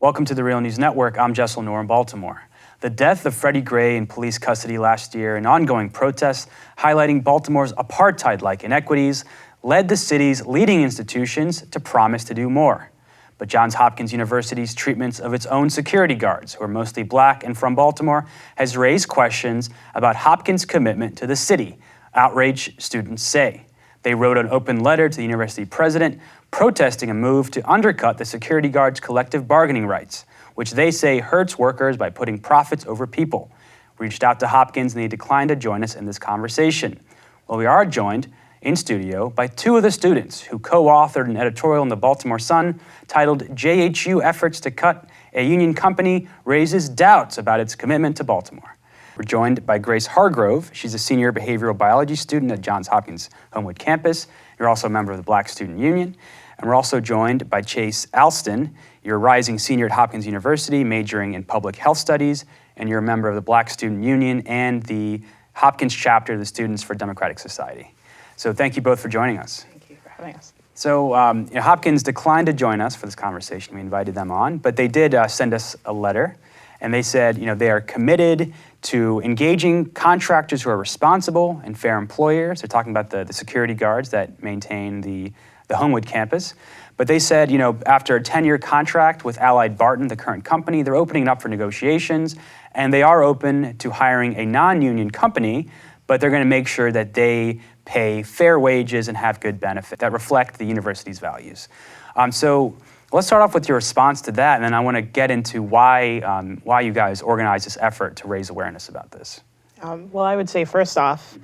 Welcome to the Real News Network. I'm Jessel Noor in Baltimore. The death of Freddie Gray in police custody last year and ongoing protests highlighting Baltimore's apartheid-like inequities led the city's leading institutions to promise to do more. But Johns Hopkins University's treatments of its own security guards, who are mostly black and from Baltimore, has raised questions about Hopkins' commitment to the city, outraged students say. They wrote an open letter to the university president protesting a move to undercut the security guards' collective bargaining rights, which they say hurts workers by putting profits over people. We reached out to Hopkins and they declined to join us in this conversation. Well, we are joined in studio by two of the students who co-authored an editorial in the Baltimore Sun titled "JHU Efforts to Cut a Union Company Raises Doubts About Its Commitment to Baltimore." We're joined by Gracie Hargrove. She's a senior behavioral biology student at Johns Hopkins Homewood campus. You're also a member of the Black Student Union. And we're also joined by Chase Alston. You're a rising senior at Hopkins University, majoring in public health studies, and you're a member of the Black Student Union and the Hopkins chapter of the Students for Democratic Society. So thank you both for joining us. Thank you for having us. So Hopkins declined to join us for this conversation. We invited them on, but they did send us a letter, and they said they are committed to engaging contractors who are responsible and fair employers. They're talking about the security guards that maintain the Homewood campus. But they said, after a 10-year contract with Allied Barton, the current company, they're opening it up for negotiations, and they are open to hiring a non-union company, but they're going to make sure that they pay fair wages and have good benefits that reflect the university's values. So let's start off with your response to that, and then I want to get into why you guys organized this effort to raise awareness about this. Well, I would say first off,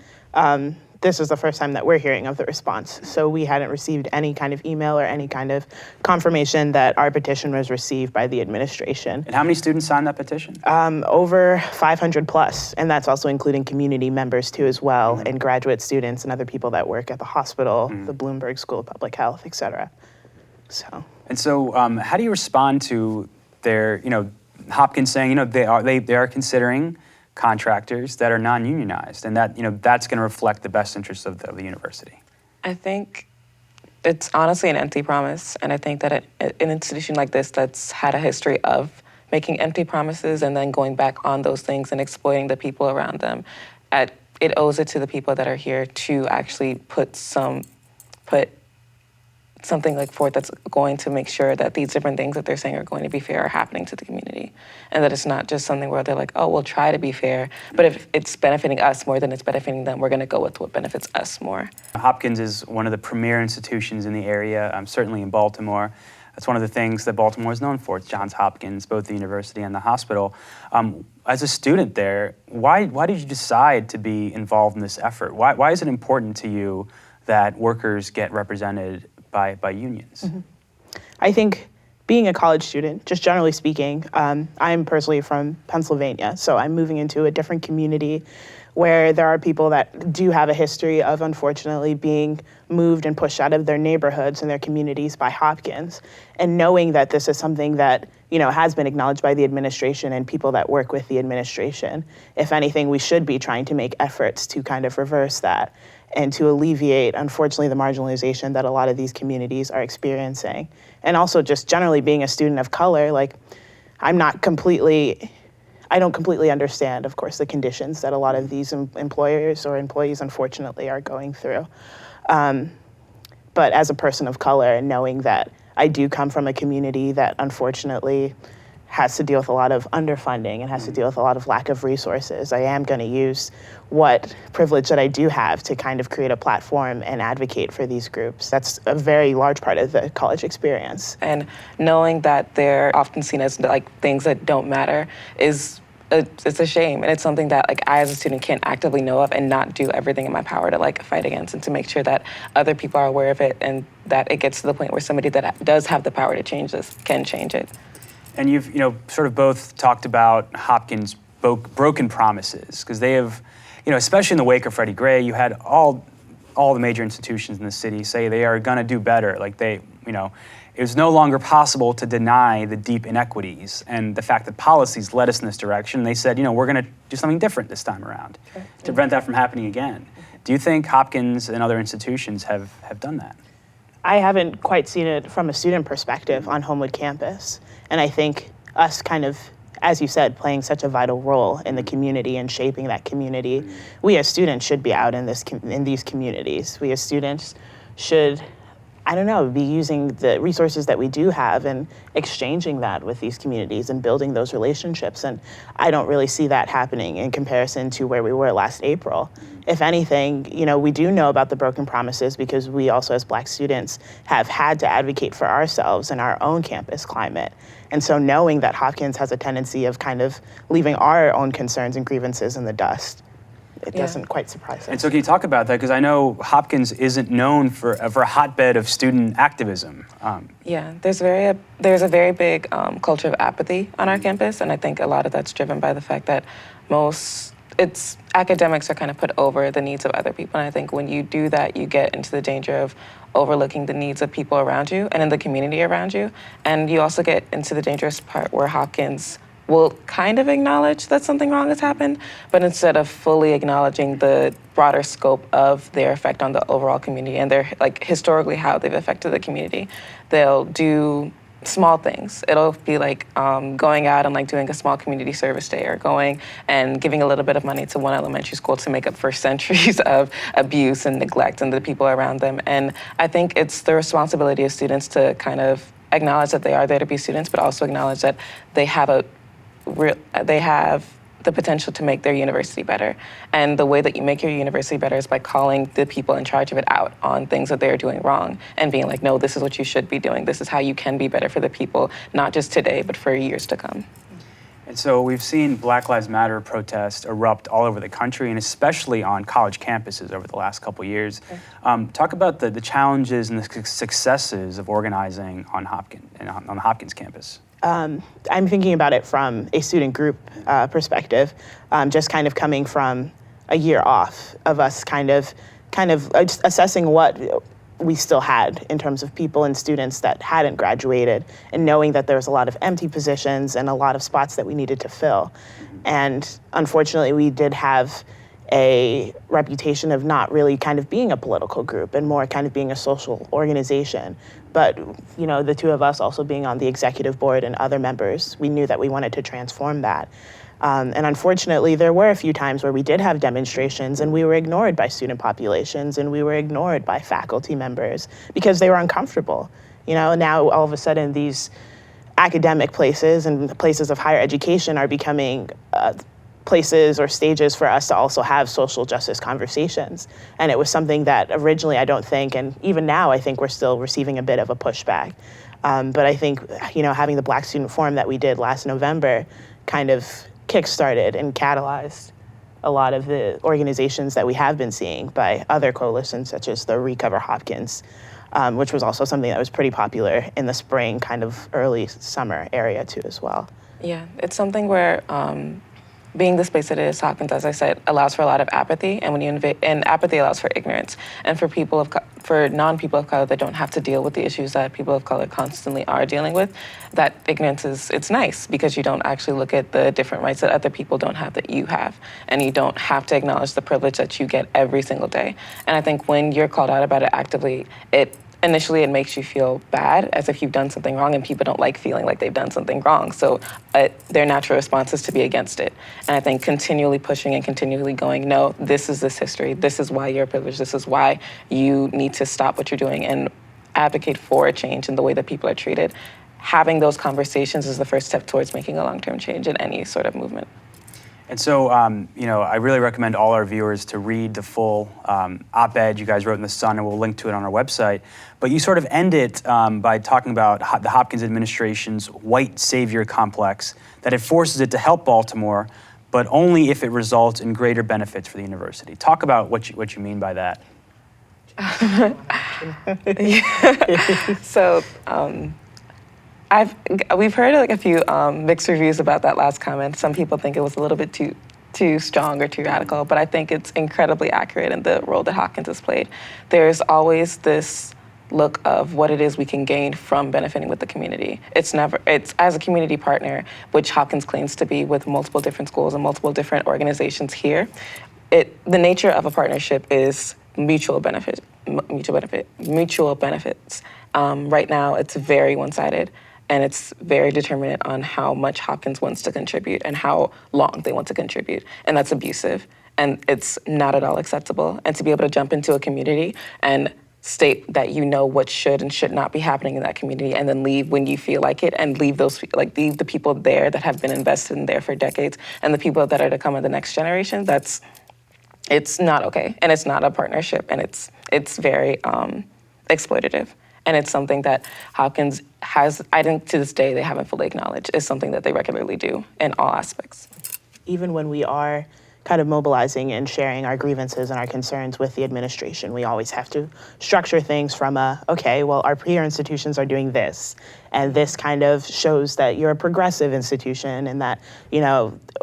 this is the first time that we're hearing of the response. So we hadn't received any kind of email or any kind of confirmation that our petition was received by the administration. And how many students signed that petition? Over 500 plus, and that's also including community members too as well, and graduate students and other people that work at the hospital, the Bloomberg School of Public Health, et cetera. And so how do you respond to their, Hopkins saying, they are considering contractors that are non-unionized, and that that's going to reflect the best interests of the university? I think it's honestly an empty promise, and I think that an institution like this that's had a history of making empty promises and then going back on those things and exploiting the people around them, it owes it to the people that are here to actually put something like forth that's going to make sure that these different things that they're saying are going to be fair are happening to the community. And that it's not just something where they're like, oh, we'll try to be fair, but if it's benefiting us more than it's benefiting them, we're going to go with what benefits us more. Hopkins is one of the premier institutions in the area, certainly in Baltimore. That's one of the things that Baltimore is known for. It's Johns Hopkins, both the university and the hospital. As a student there, why did you decide to be involved in this effort? Why is it important to you that workers get represented by unions? Mm-hmm. I think being a college student, just generally speaking, I'm personally from Pennsylvania, so I'm moving into a different community where there are people that do have a history of unfortunately being moved and pushed out of their neighborhoods and their communities by Hopkins. And knowing that this is something that has been acknowledged by the administration and people that work with the administration, if anything, we should be trying to make efforts to kind of reverse that and to alleviate, unfortunately, the marginalization that a lot of these communities are experiencing. And also just generally being a student of color, I don't completely understand, of course, the conditions that a lot of these employers or employees, unfortunately, are going through. But as a person of color, and knowing that I do come from a community that unfortunately has to deal with a lot of underfunding and has to deal with a lot of lack of resources, I am going to use what privilege that I do have to kind of create a platform and advocate for these groups. That's a very large part of the college experience. And knowing that they're often seen as things that don't matter it's a shame, and it's something that I as a student can't actively know of and not do everything in my power to fight against, and to make sure that other people are aware of it and that it gets to the point where somebody that does have the power to change this can change it. And you've sort of both talked about Hopkins' broken promises, because they have, especially in the wake of Freddie Gray, you had all the major institutions in the city say they are going to do better. It was no longer possible to deny the deep inequities and the fact that policies led us in this direction. They said, we're going to do something different this time around to prevent that from happening again. Do you think Hopkins and other institutions have done that? I haven't quite seen it from a student perspective on Homewood campus. And I think us kind of, as you said, playing such a vital role in the community and shaping that community, we as students should be out in these communities. We as students should, I don't know, be using the resources that we do have and exchanging that with these communities and building those relationships. And I don't really see that happening in comparison to where we were last April. If anything, we do know about the broken promises because we also, as Black students, have had to advocate for ourselves and our own campus climate. And so knowing that Hopkins has a tendency of kind of leaving our own concerns and grievances in the dust, it doesn't quite surprise us. And so can you talk about that? Because I know Hopkins isn't known for a hotbed of student activism. Yeah, there's a very big culture of apathy on our campus, and I think a lot of that's driven by the fact that academics are kind of put over the needs of other people. And I think when you do that, you get into the danger of overlooking the needs of people around you and in the community around you. And you also get into the dangerous part where Hopkins will kind of acknowledge that something wrong has happened, but instead of fully acknowledging the broader scope of their effect on the overall community and their, historically how they've affected the community, they'll do small things. It'll be like going out and doing a small community service day, or going and giving a little bit of money to one elementary school to make up for centuries of abuse and neglect and the people around them. And I think it's the responsibility of students to kind of acknowledge that they are there to be students, but also acknowledge that they have the potential to make their university better. And the way that you make your university better is by calling the people in charge of it out on things that they're doing wrong and being like, no, this is what you should be doing. This is how you can be better for the people, not just today, but for years to come. And so we've seen Black Lives Matter protests erupt all over the country, and especially on college campuses over the last couple of years. Talk about the challenges and the successes of organizing on the Hopkins campus. I'm thinking about it from a student group perspective, just kind of coming from a year off of us kind of just assessing what we still had in terms of people and students that hadn't graduated, and knowing that there was a lot of empty positions and a lot of spots that we needed to fill. And unfortunately, we did have a reputation of not really kind of being a political group and more kind of being a social organization. But, the two of us also being on the executive board and other members, we knew that we wanted to transform that. And unfortunately, there were a few times where we did have demonstrations and we were ignored by student populations and we were ignored by faculty members because they were uncomfortable. Now all of a sudden these academic places and places of higher education are becoming places or stages for us to also have social justice conversations. And it was something that originally I don't think, and even now I think we're still receiving a bit of a pushback. But I think, having the Black Student Forum that we did last November kind of kickstarted and catalyzed a lot of the organizations that we have been seeing by other coalitions, such as the Recover Hopkins, which was also something that was pretty popular in the spring, kind of early summer area too as well. Yeah, it's something where being the space that it is, Hopkins, as I said, allows for a lot of apathy, and and apathy allows for ignorance. And for non-people of color that don't have to deal with the issues that people of color constantly are dealing with, that ignorance it's nice because you don't actually look at the different rights that other people don't have that you have, and you don't have to acknowledge the privilege that you get every single day. And I think when you're called out about it actively, initially it makes you feel bad, as if you've done something wrong, and people don't like feeling like they've done something wrong. So their natural response is to be against it. And I think continually pushing and continually going, no, this is this history. This is why you're privileged. This is why you need to stop what you're doing and advocate for a change in the way that people are treated. Having those conversations is the first step towards making a long-term change in any sort of movement. And so, I really recommend all our viewers to read the full op-ed you guys wrote in The Sun, and we'll link to it on our website. But you sort of end it by talking about the Hopkins administration's white savior complex, that it forces it to help Baltimore, but only if it results in greater benefits for the university. Talk about what you mean by that. So, we've heard a few mixed reviews about that last comment. Some people think it was a little bit too strong or too radical, but I think it's incredibly accurate in the role that Hopkins has played. There's always this look of what it is we can gain from benefiting with the community. It's as a community partner, which Hopkins claims to be with multiple different schools and multiple different organizations here. The nature of a partnership is mutual benefit. mutual benefits. Right now, it's very one-sided, and it's very determinant on how much Hopkins wants to contribute and how long they want to contribute, and that's abusive, and it's not at all acceptable. And to be able to jump into a community and state that you know what should and should not be happening in that community, and then leave when you feel like it, and leave the people there that have been invested in there for decades, and the people that are to come in the next generation. It's not okay, and it's not a partnership, and it's very exploitative, and it's something that Hopkins has, I think to this day, they haven't fully acknowledged, is something that they regularly do in all aspects. Even when we are kind of mobilizing and sharing our grievances and our concerns with the administration, we always have to structure things from okay, well, our peer institutions are doing this, and this kind of shows that you're a progressive institution and that,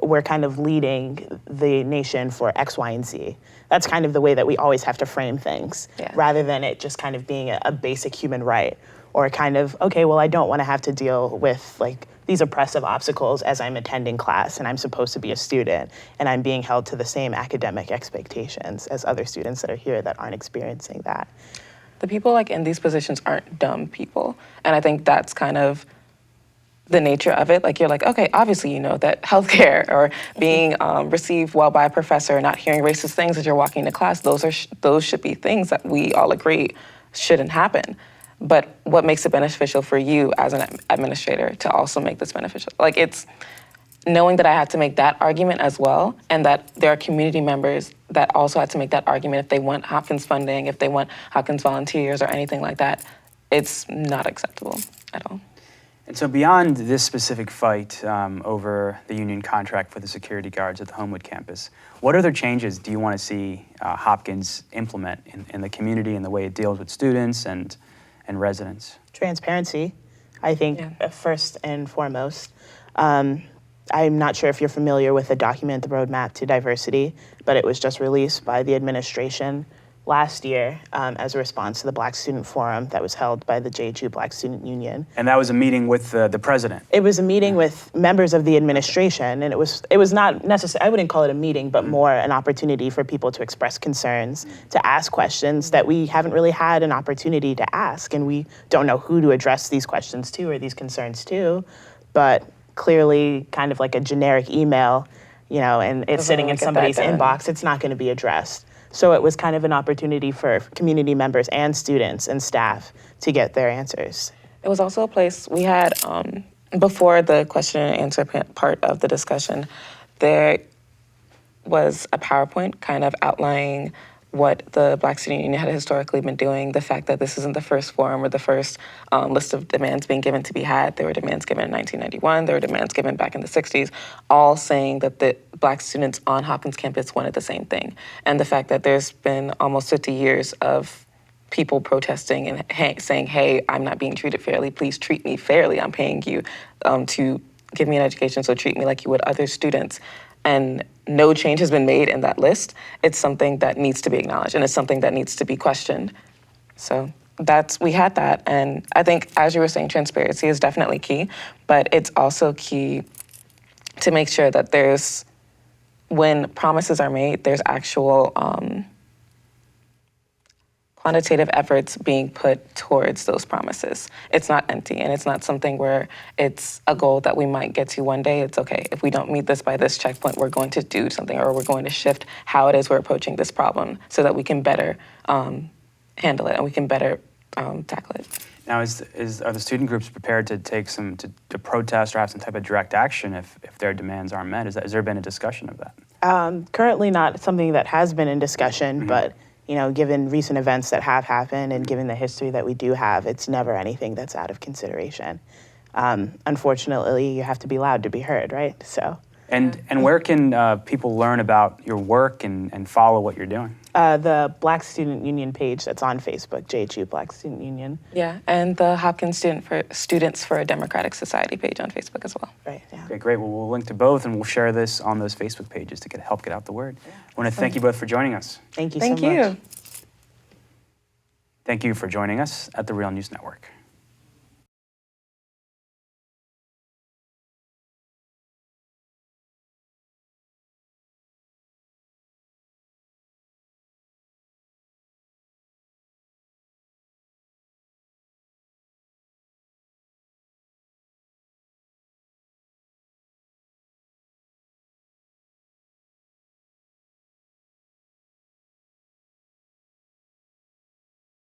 we're kind of leading the nation for X, Y, and Z. That's kind of the way that we always have to frame things, rather than it just kind of being a basic human right, or kind of, okay, well, I don't want to have to deal with these oppressive obstacles as I'm attending class and I'm supposed to be a student and I'm being held to the same academic expectations as other students that are here that aren't experiencing that. The people in these positions aren't dumb people. And I think that's kind of the nature of it. You're okay, obviously you know that healthcare or being received well by a professor, not hearing racist things as you're walking to class, those should be things that we all agree shouldn't happen. But what makes it beneficial for you as an administrator to also make this beneficial? It's knowing that I had to make that argument as well, and that there are community members that also had to make that argument if they want Hopkins funding, if they want Hopkins volunteers or anything like that. It's not acceptable at all. And so beyond this specific fight over the union contract for the security guards at the Homewood campus, what other changes do you want to see Hopkins implement in the community and the way it deals with students and residents? Transparency, I think, first and foremost. I'm not sure if you're familiar with the document, the Roadmap to Diversity, but it was just released by the administration last year as a response to the Black Student Forum that was held by the JHU Black Student Union. And that was a meeting with the president? It was a meeting with members of the administration, and it was not necessarily, I wouldn't call it a meeting, but more an opportunity for people to express concerns, to ask questions that we haven't really had an opportunity to ask, and we don't know who to address these questions to or these concerns to, but clearly kind of like a generic email, and it's sitting in somebody's inbox, it's not going to be addressed. So it was kind of an opportunity for community members and students and staff to get their answers. It was also a place we had, before the question and answer part of the discussion, there was a PowerPoint kind of outlining what the Black Student Union had historically been doing, the fact that this isn't the first forum or the first list of demands being given to be had. There were demands given in 1991, there were demands given back in the 60s, all saying that the Black students on Hopkins campus wanted the same thing. And the fact that there's been almost 50 years of people protesting and saying, hey, I'm not being treated fairly, please treat me fairly, I'm paying you to give me an education, so treat me like you would other students. And no change has been made in that list. It's something that needs to be acknowledged, and it's something that needs to be questioned. So we had that, and I think, as you were saying, transparency is definitely key, but it's also key to make sure that when promises are made, there's actual quantitative efforts being put towards those promises. It's not empty, and it's not something where it's a goal that we might get to one day. It's okay, if we don't meet this by this checkpoint, we're going to do something, or we're going to shift how it is we're approaching this problem so that we can better handle it and we can better tackle it. Now, are the student groups prepared to take to protest or have some type of direct action if their demands aren't met? Has there been a discussion of that? Currently not something that has been in discussion, but given recent events that have happened and given the history that we do have, it's never anything that's out of consideration. Unfortunately, you have to be loud to be heard, right? So. And where can people learn about your work and follow what you're doing? The Black Student Union page that's on Facebook, JHU Black Student Union. Yeah, and the Hopkins Students for a Democratic Society page on Facebook as well. Right, yeah. Okay, great. Well, we'll link to both, and we'll share this on those Facebook pages to help get out the word. Yeah. I want to thank you both for joining us. Thank you so much. Thank you. Thank you for joining us at the Real News Network.